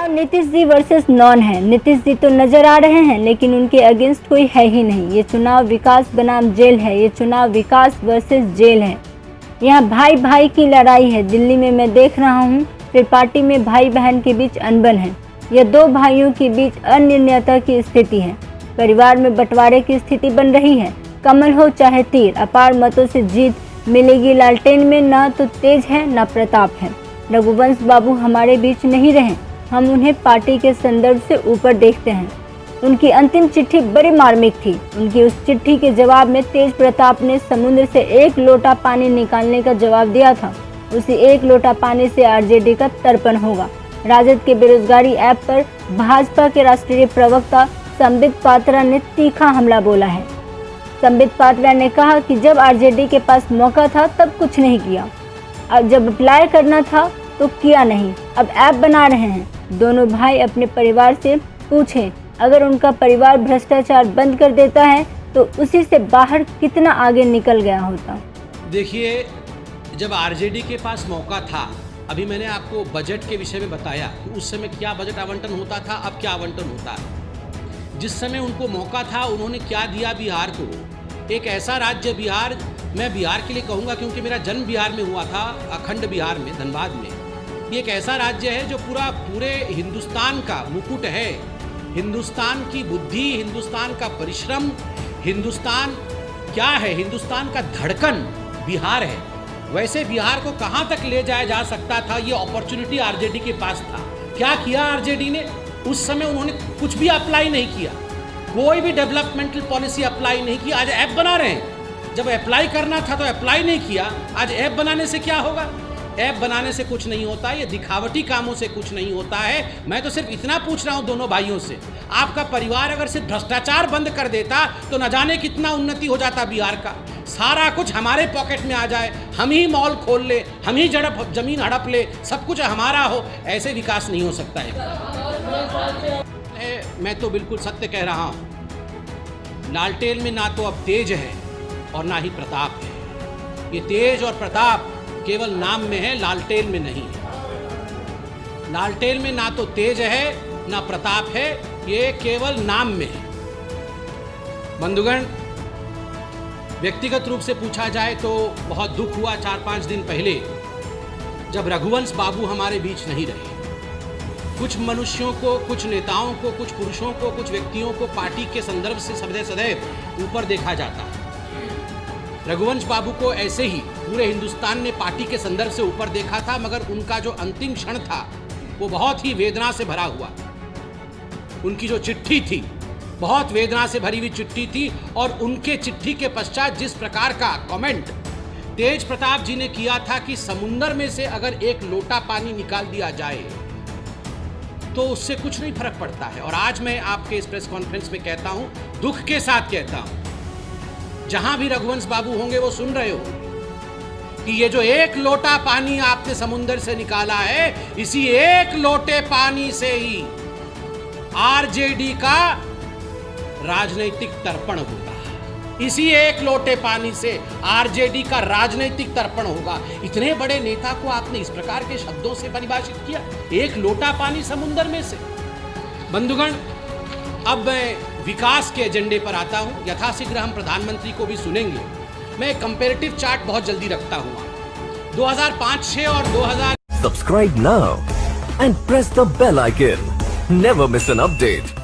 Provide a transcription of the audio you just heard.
चुनाव Nitish ji versus non है। नीतीश जी तो नजर आ रहे हैं लेकिन उनके अगेंस्ट कोई है ही नहीं। ये चुनाव विकास बनाम जेल है। ये चुनाव विकास वर्सेस जेल है। यहाँ भाई भाई की लड़ाई है। दिल्ली में मैं देख रहा हूँ, फिर पार्टी में भाई बहन के बीच अनबन है। यह दो भाइयों के बीच अनिर्णयता की स्थिति है। परिवार में बंटवारे की स्थिति बन रही है। कमल हो चाहे तीर, अपार मतों से जीत मिलेगी। लालटेन में न तो तेज है न प्रताप है। रघुवंश बाबू हमारे बीच नहीं रहे। हम उन्हें पार्टी के संदर्भ से ऊपर देखते हैं। उनकी अंतिम चिट्ठी बड़ी मार्मिक थी। उनकी उस चिट्ठी के जवाब में तेज प्रताप ने समुद्र से एक लोटा पानी निकालने का जवाब दिया था। उसी एक लोटा पानी से आरजेडी का तर्पण होगा। राजद के बेरोजगारी ऐप पर भाजपा के राष्ट्रीय प्रवक्ता संबित पात्रा ने तीखा हमला बोला है। संबित पात्रा ने कहा कि जब आरजेडी के पास मौका था तब कुछ नहीं किया, अब जब अप्लाई करना था तो किया नहीं, अब ऐप बना रहे हैं। दोनों भाई अपने परिवार से पूछें, अगर उनका परिवार भ्रष्टाचार बंद कर देता है तो उसी से बाहर कितना आगे निकल गया होता। देखिए, जब आरजेडी के पास मौका था, अभी मैंने आपको बजट के विषय में बताया कि उस समय क्या बजट आवंटन होता था, अब क्या आवंटन होता है। जिस समय उनको मौका था उन्होंने क्या दिया बिहार को। एक ऐसा राज्य बिहार, मैं बिहार के लिए कहूँगा क्योंकि मेरा जन्म बिहार में हुआ था, अखंड बिहार में, धनबाद में। ये एक ऐसा राज्य है जो पूरे हिंदुस्तान का मुकुट है। हिंदुस्तान की बुद्धि, हिंदुस्तान का परिश्रम, हिंदुस्तान क्या है, हिंदुस्तान का धड़कन बिहार है। वैसे बिहार को कहाँ तक ले जाया जा सकता था, ये अपॉर्चुनिटी आरजेडी के पास था। क्या किया आरजेडी ने? उस समय उन्होंने कुछ भी अप्लाई नहीं किया, कोई भी डेवलपमेंटल पॉलिसी अप्लाई नहीं की। आज ऐप बना रहे हैं। जब अप्लाई करना था तो अप्लाई नहीं किया। आज ऐप बनाने से क्या होगा? ऐप बनाने से कुछ नहीं होता, ये दिखावटी कामों से कुछ नहीं होता है। मैं तो सिर्फ इतना पूछ रहा हूँ दोनों भाइयों से, आपका परिवार अगर सिर्फ भ्रष्टाचार बंद कर देता तो न जाने कितना उन्नति हो जाता बिहार का। सारा कुछ हमारे पॉकेट में आ जाए, हम ही मॉल खोल ले, हम ही जमीन हड़प ले, सब कुछ हमारा हो, ऐसे विकास नहीं हो सकता है। मैं तो बिल्कुल सत्य कह रहा हूँ। लालटेन में ना तो अब तेज है और ना ही प्रताप है। ये तेज और प्रताप केवल नाम में है, लालटेन में नहीं है। लालटेन में ना तो तेज है ना प्रताप है, ये केवल नाम में है। बंधुगण, व्यक्तिगत रूप से पूछा जाए तो बहुत दुख हुआ 4-5 दिन पहले जब रघुवंश बाबू हमारे बीच नहीं रहे। कुछ मनुष्यों को, कुछ नेताओं को, कुछ पुरुषों को, कुछ व्यक्तियों को पार्टी के संदर्भ से सदैव ऊपर देखा जाता है। रघुवंश बाबू को ऐसे ही पूरे हिंदुस्तान ने पार्टी के संदर्भ से ऊपर देखा था, मगर उनका जो अंतिम क्षण था वो बहुत ही वेदना से भरा हुआ। उनकी जो चिट्ठी थी बहुत वेदना से भरी हुई चिट्ठी थी, और उनके चिट्ठी के पश्चात जिस प्रकार का कमेंट तेज प्रताप जी ने किया था कि समुंदर में से अगर एक लोटा पानी निकाल दिया जाए तो उससे कुछ नहीं फर्क पड़ता है। और आज मैं आपके इस प्रेस कॉन्फ्रेंस में कहता हूं, दुख के साथ कहता हूं, जहां भी रघुवंश बाबू होंगे वो सुन रहे हो कि ये जो एक लोटा पानी आपने समुंदर से निकाला है, इसी एक लोटे पानी से ही आरजेडी का राजनीतिक तर्पण होगा। इसी एक लोटे पानी से आरजेडी का राजनीतिक तर्पण होगा। इतने बड़े नेता को आपने इस प्रकार के शब्दों से परिभाषित किया, एक लोटा पानी समुंदर में से। बंधुगण, अब मैं विकास के एजेंडे पर आता हूं। यथाशीघ्र हम प्रधानमंत्री को भी सुनेंगे। मैं कंपैरेटिव चार्ट बहुत जल्दी रखता हूं। 2005-6 और 2000। Subscribe now and press the bell icon. Never miss an update.